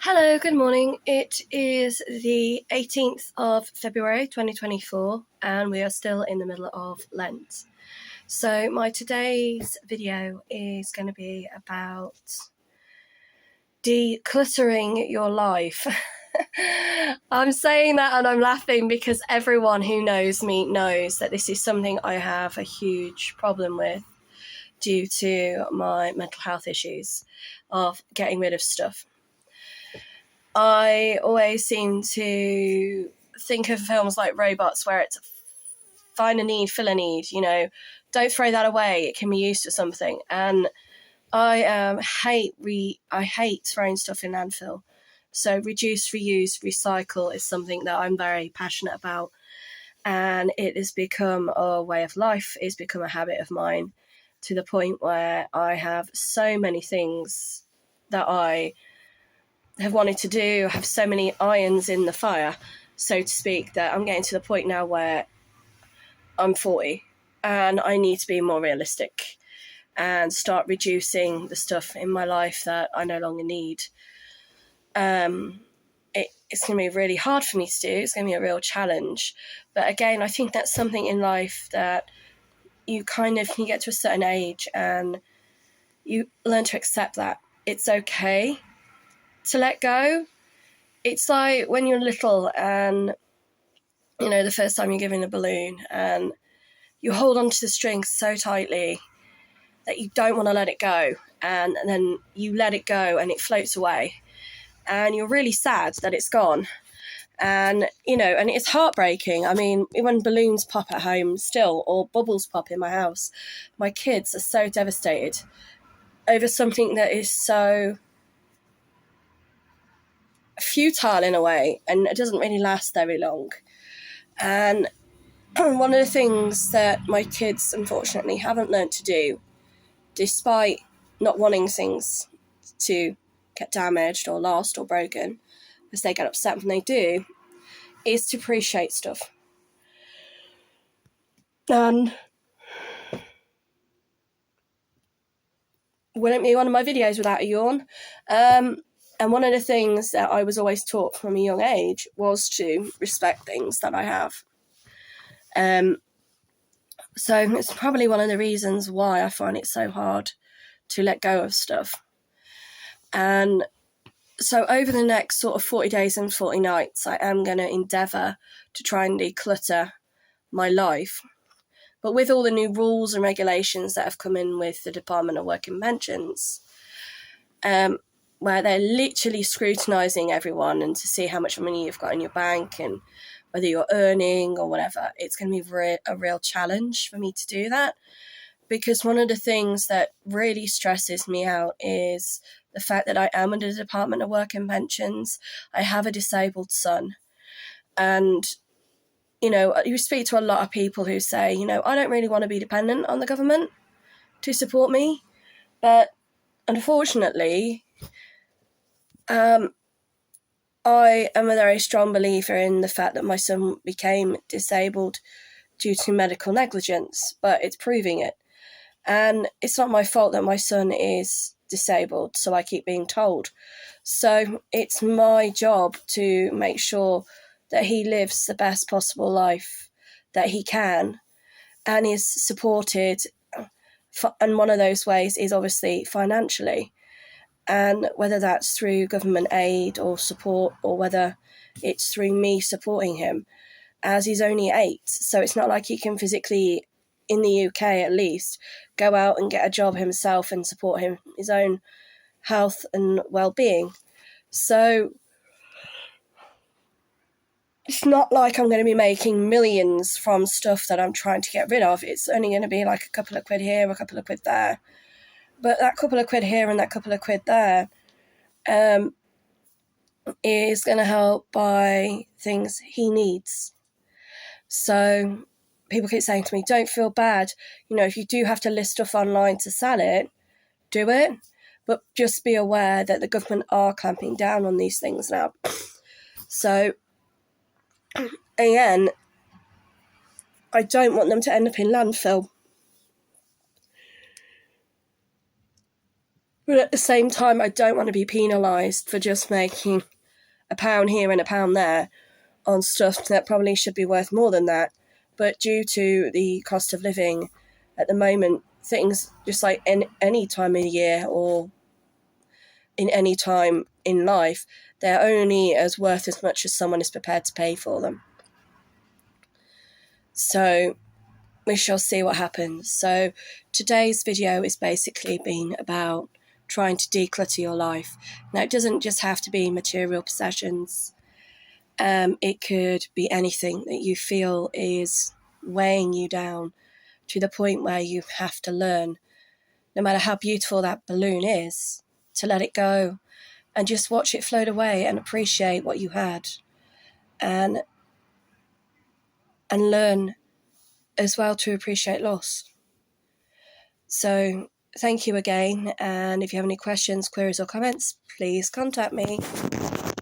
Hello, good morning. It is the 18th of February 2024 and we are still in the middle of Lent. So my today's video is going to be about decluttering your life. I'm saying that and I'm laughing because everyone who knows me knows that this is something I have a huge problem with due to my mental health issues of getting rid of stuff. I always seem to think of films like Robots where it's find a need, fill a need, don't throw that away, it can be used for something. And I hate throwing stuff in landfill. So reduce, reuse, recycle is something that I'm very passionate about. And it has become a way of life, it's become a habit of mine to the point where I have so many things that I have wanted to do, have so many irons in the fire, so to speak, that I'm getting to the point now where I'm 40 and I need to be more realistic and start reducing the stuff in my life that I no longer need. It's going to be really hard for me to do. It's going to be a real challenge. But again, I think that's something in life that you get to a certain age and you learn to accept that it's okay to let go. It's like when you're little and, the first time you're given a balloon and you hold onto the string so tightly that you don't want to let it go. And then you let it go and it floats away. And you're really sad that it's gone. And, and it's heartbreaking. I mean, when balloons pop at home still, or bubbles pop in my house, my kids are so devastated over something that is so futile in a way, and it doesn't really last very long. And one of the things that my kids unfortunately haven't learned to do, despite not wanting things to get damaged or lost or broken, because they get upset when they do, is to appreciate stuff. And wouldn't be one of my videos without a yawn. And one of the things that I was always taught from a young age was to respect things that I have. So it's probably one of the reasons why I find it so hard to let go of stuff. And so over the next sort of 40 days and 40 nights, I am going to endeavour to try and declutter my life. But with all the new rules and regulations that have come in with the Department of Work and Pensions, where they're literally scrutinising everyone and to see how much money you've got in your bank and whether you're earning or whatever, it's going to be a real challenge for me to do that. Because one of the things that really stresses me out is the fact that I am under the Department of Work and Pensions. I have a disabled son. And, you speak to a lot of people who say, I don't really want to be dependent on the government to support me. But unfortunately, I am a very strong believer in the fact that my son became disabled due to medical negligence, but it's proving it. And it's not my fault that my son is disabled, so I keep being told. So it's my job to make sure that he lives the best possible life that he can and is supported. And one of those ways is obviously financially. And whether that's through government aid or support or whether it's through me supporting him, as he's only 8. So it's not like he can physically, in the UK at least, go out and get a job himself and support his own health and well-being. So it's not like I'm going to be making millions from stuff that I'm trying to get rid of. It's only going to be like a couple of quid here, a couple of quid there. But that couple of quid here and that couple of quid there is going to help buy things he needs. So people keep saying to me, don't feel bad. If you do have to list stuff online to sell it, do it. But just be aware that the government are clamping down on these things now. So, again, I don't want them to end up in landfill. But at the same time, I don't want to be penalised for just making £1 here and £1 there on stuff that probably should be worth more than that. But due to the cost of living at the moment, things just like in any time of the year or in any time in life, they're only as worth as much as someone is prepared to pay for them. So we shall see what happens. So today's video is basically been about trying to declutter your life. Now, it doesn't just have to be material possessions. It could be anything that you feel is weighing you down to the point where you have to learn, no matter how beautiful that balloon is, to let it go and just watch it float away and appreciate what you had, and learn as well to appreciate loss. So thank you again, and if you have any questions, queries or comments, please contact me.